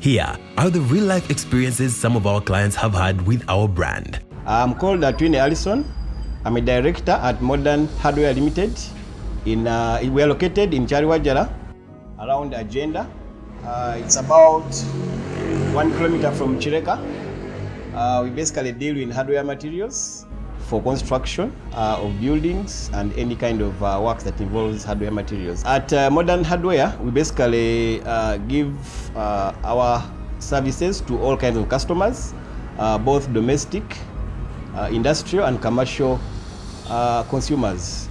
Here are the real-life experiences some of our clients have had with our brand. I'm called Twine Allison. I'm a director at Modern Hardware Limited. We are located in Chariwajara, around Agenda. It's about 1 kilometer from Chireka. We basically deal in hardware materials for construction of buildings and any kind of work that involves hardware materials. At Modern Hardware, we basically give our services to all kinds of customers, both domestic, industrial and commercial consumers.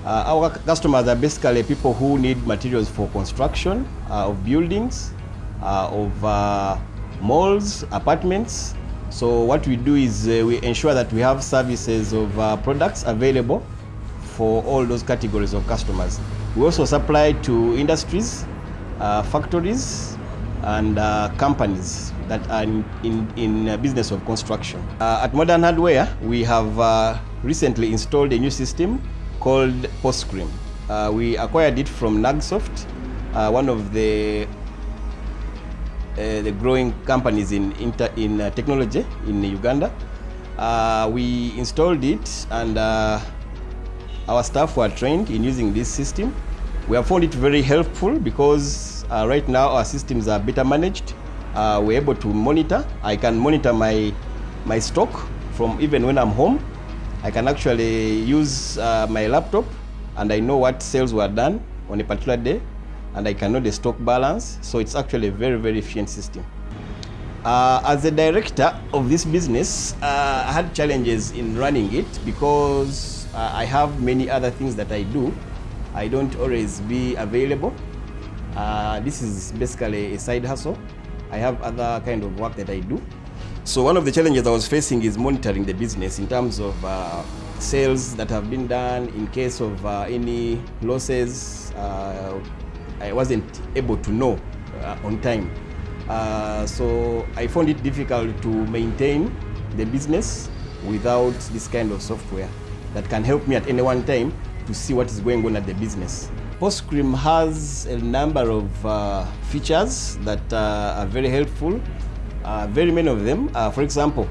Our customers are basically people who need materials for construction of buildings, of malls, apartments. So what we do is we ensure that we have services of products available for all those categories of customers. We also supply to industries, factories, and companies that are in business of construction. At Modern Hardware, we have recently installed a new system called Poscream. We acquired it from Nagsoft, one of the growing companies in technology in Uganda. We installed it, and our staff were trained in using this system. We have found it very helpful because right now our systems are better managed. We're able to monitor. I can monitor my stock from even when I'm home. I can actually use my laptop, and I know what sales were done on a particular day, and I can know the stock balance. So it's actually a very, very efficient system. As a director of this business, I had challenges in running it because I have many other things that I do. I don't always be available. This is basically a side hustle. I have other kind of work that I do. So one of the challenges I was facing is monitoring the business in terms of sales that have been done. In case of any losses, I wasn't able to know on time. So I found it difficult to maintain the business without this kind of software that can help me at any one time to see what is going on at the business. Poscream has a number of features that are very helpful. Very many of them. For example,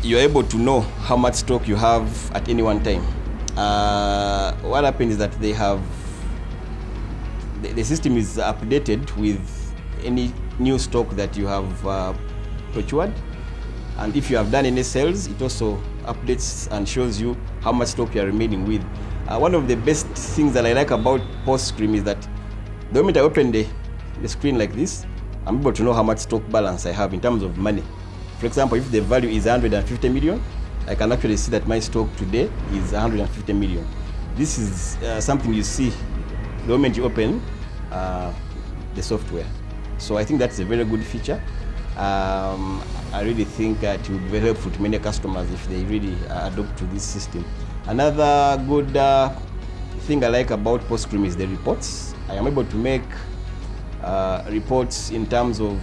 you're able to know how much stock you have at any one time. What happens is that they have the system is updated with any new stock that you have procured, and if you have done any sales, it also updates and shows you how much stock you are remaining with. One of the best things that I like about Poscream is that the moment I open the screen like this, I'm able to know how much stock balance I have in terms of money. For example, if the value is 150 million, I can actually see that my stock today is 150 million. This is something you see the moment you open the software. So I think that's a very good feature. I really think it will be very helpful to many customers if they really adopt to this system. Another good thing I like about Poscream is the reports. I am able to make reports in terms of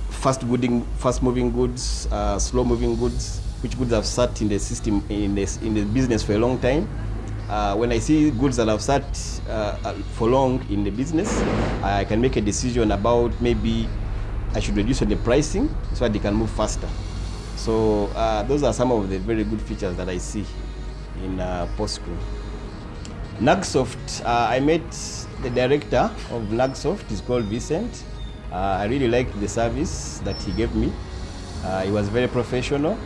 fast-moving goods, slow-moving goods, which goods have sat in the system in the business for a long time. When I see goods that have sat for long in the business, I can make a decision about maybe I should reduce the pricing so that they can move faster. So those are some of the very good features that I see in Poscream. Nagsoft, I met the director of Nagsoft. He's called Vincent. I really liked the service that he gave me. He was very professional.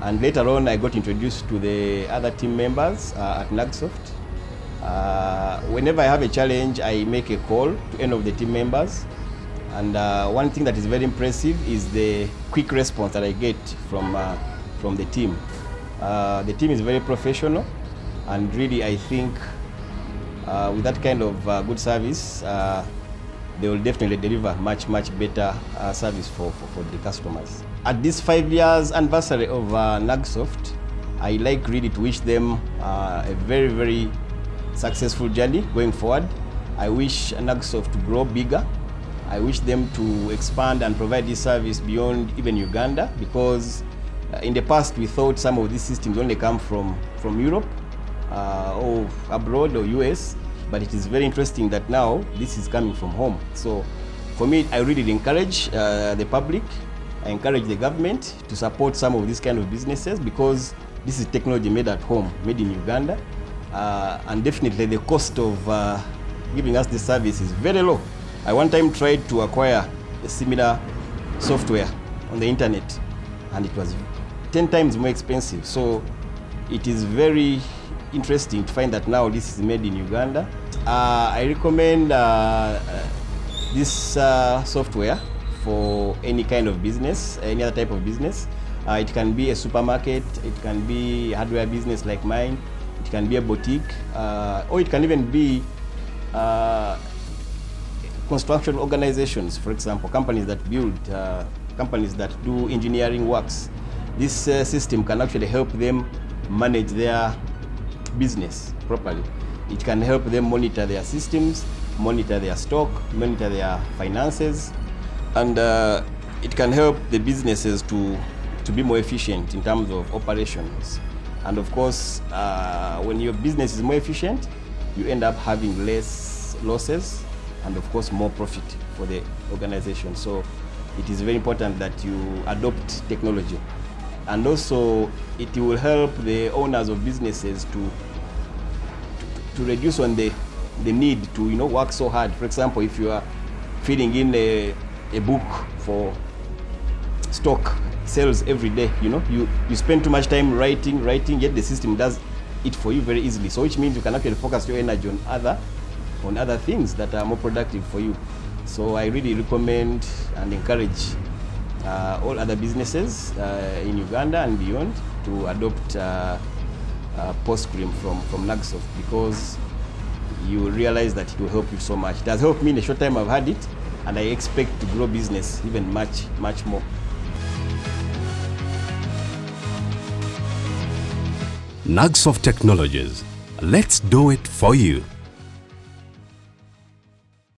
And later on, I got introduced to the other team members at Nagsoft. Whenever I have a challenge, I make a call to any of the team members. And one thing that is very impressive is the quick response that I get from the team. The team is very professional, and really I think with that kind of good service, they will definitely deliver much better service for the customers. At this 5 years anniversary of Nagsoft, I like really to wish them a very successful journey going forward. I wish Nagsoft to grow bigger. I wish them to expand and provide this service beyond even Uganda, because in the past we thought some of these systems only come from Europe or abroad or US, but it is very interesting that now this is coming from home. So for me, I really encourage the public, I encourage the government to support some of these kind of businesses, because this is technology made at home, made in Uganda, and definitely the cost of giving us this service is very low. I one time tried to acquire a similar software on the internet, and it was 10 times more expensive. So it is very interesting to find that now this is made in Uganda. I recommend this software for any kind of business, any other type of business. It can be a supermarket, it can be a hardware business like mine, it can be a boutique, or it can even be construction organizations, for example, companies that build, companies that do engineering works. This system can actually help them manage their business properly. It can help them monitor their systems, monitor their stock, monitor their finances, and it can help the businesses to be more efficient in terms of operations. And of course, when your business is more efficient, you end up having less losses and of course more profit for the organization. So it is very important that you adopt technology. And also it will help the owners of businesses to reduce on the need to work so hard. For example, if you are filling in a book for stock sales every day, you spend too much time writing, yet the system does it for you very easily. So which means you can actually focus your energy on other things that are more productive for you. So I really recommend and encourage all other businesses in Uganda and beyond to adopt Poscream from Nagsoft, because you will realize that it will help you so much. It has helped me in a short time I've had it, and I expect to grow business even much more. Nagsoft Technologies. Let's do it for you.